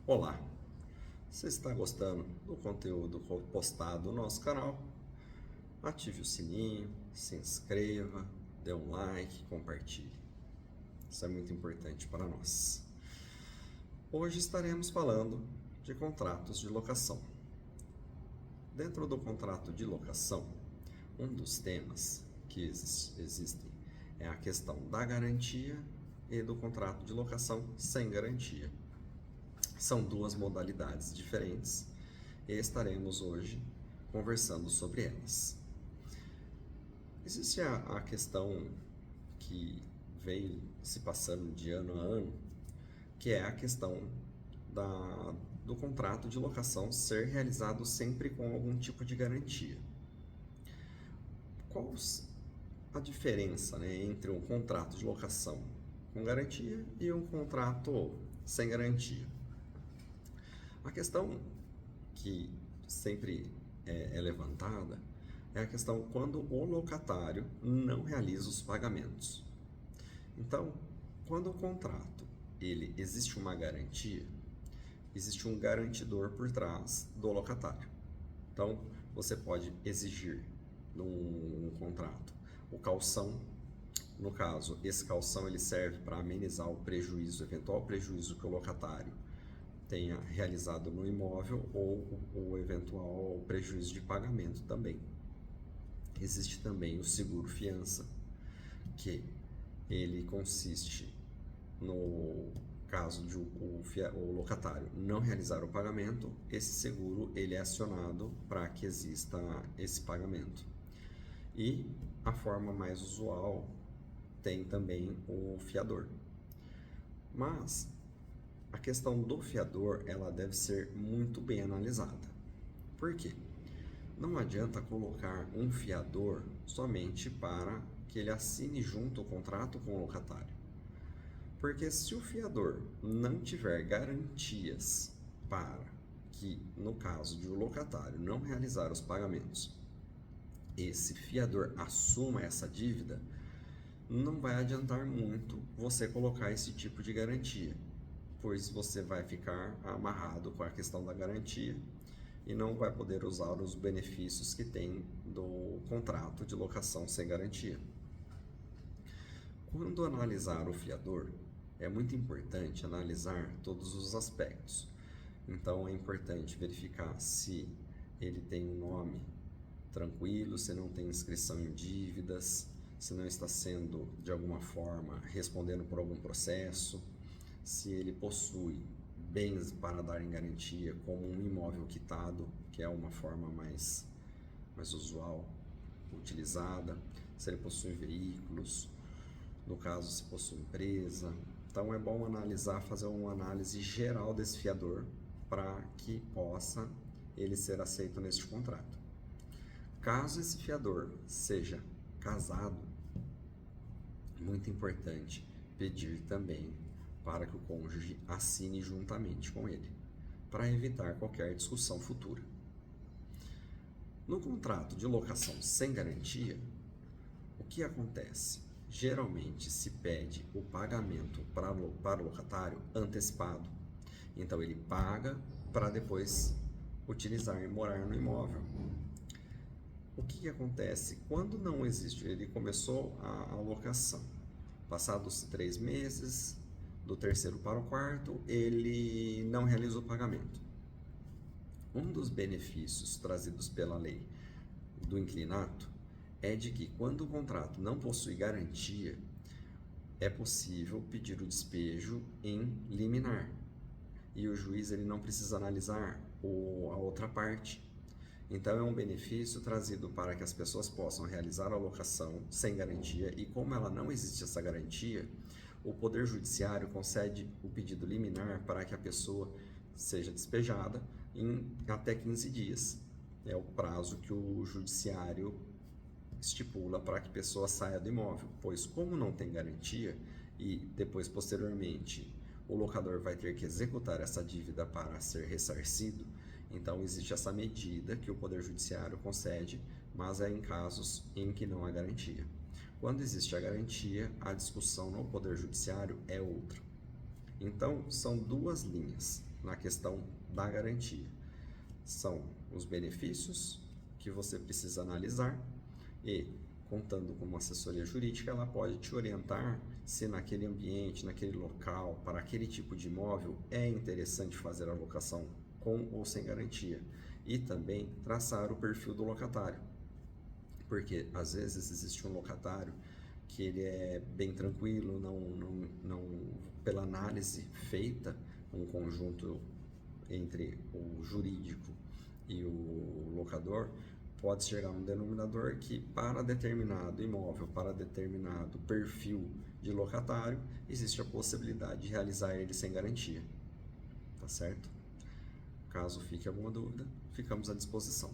Olá, você está gostando do conteúdo postado no nosso canal? Ative o sininho, se inscreva, dê um like, compartilhe. Isso é muito importante para nós. Hoje estaremos falando de contratos de locação. Dentro do contrato de locação, um dos temas que existem é a questão da garantia e do contrato de locação sem garantia. São duas modalidades diferentes e estaremos hoje conversando sobre elas. Existe a questão que vem se passando de ano a ano, que é a questão do contrato de locação ser realizado sempre com algum tipo de garantia. Qual a diferença, entre um contrato de locação com garantia e um contrato sem garantia? A questão que sempre é levantada é a questão quando o locatário não realiza os pagamentos. Então, quando o contrato existe uma garantia, existe um garantidor por trás do locatário. Então, você pode exigir num contrato o calção. No caso, esse calção ele serve para amenizar o prejuízo, eventual prejuízo que o locatário tenha realizado no imóvel ou o eventual prejuízo de pagamento também. Existe também o seguro fiança, que ele consiste no caso de o locatário não realizar o pagamento, esse seguro ele é acionado para que exista esse pagamento. E a forma mais usual tem também o fiador. Mas a questão do fiador, ela deve ser muito bem analisada. Por quê? Não adianta colocar um fiador somente para que ele assine junto o contrato com o locatário. Porque se o fiador não tiver garantias para que, no caso de o locatário não realizar os pagamentos, esse fiador assuma essa dívida, não vai adiantar muito você colocar esse tipo de garantia, pois você vai ficar amarrado com a questão da garantia e não vai poder usar os benefícios que tem do contrato de locação sem garantia. Quando analisar o fiador, é muito importante analisar todos os aspectos. Então é importante verificar se ele tem um nome tranquilo, se não tem inscrição em dívidas, se não está sendo de alguma forma respondendo por algum processo, se ele possui bens para dar em garantia, como um imóvel quitado, que é uma forma mais usual utilizada, se ele possui veículos, no caso se possui empresa. Então é bom analisar, fazer uma análise geral desse fiador para que possa ele ser aceito neste contrato. Caso esse fiador seja casado, muito importante pedir também para que o cônjuge assine juntamente com ele, para evitar qualquer discussão futura. No contrato de locação sem garantia, o que acontece? Geralmente se pede o pagamento para o locatário antecipado. Então ele paga para depois utilizar e morar no imóvel. O que acontece? Quando não existe, ele começou a locação, passados 3 meses, do terceiro para o quarto, ele não realiza o pagamento. Um dos benefícios trazidos pela lei do inquilinato é de que quando o contrato não possui garantia, é possível pedir o despejo em liminar. E o juiz ele não precisa analisar a outra parte. Então é um benefício trazido para que as pessoas possam realizar a locação sem garantia, e como ela não existe essa garantia, o Poder Judiciário concede o pedido liminar para que a pessoa seja despejada em até 15 dias. É o prazo que o Judiciário estipula para que a pessoa saia do imóvel, pois como não tem garantia e depois, posteriormente, o locador vai ter que executar essa dívida para ser ressarcido, então existe essa medida que o Poder Judiciário concede, mas é em casos em que não há garantia. Quando existe a garantia, a discussão no Poder Judiciário é outra. Então, são duas linhas. na questão da garantia. São os benefícios que você precisa analisar e, contando com uma assessoria jurídica, ela pode te orientar se naquele ambiente, naquele local, para aquele tipo de imóvel, é interessante fazer a locação com ou sem garantia. E também traçar o perfil do locatário. Porque às vezes existe um locatário que ele é bem tranquilo, pela análise feita, um conjunto entre o jurídico e o locador, pode chegar a um denominador que para determinado imóvel, para determinado perfil de locatário, existe a possibilidade de realizar ele sem garantia, tá certo? Caso fique alguma dúvida, ficamos à disposição.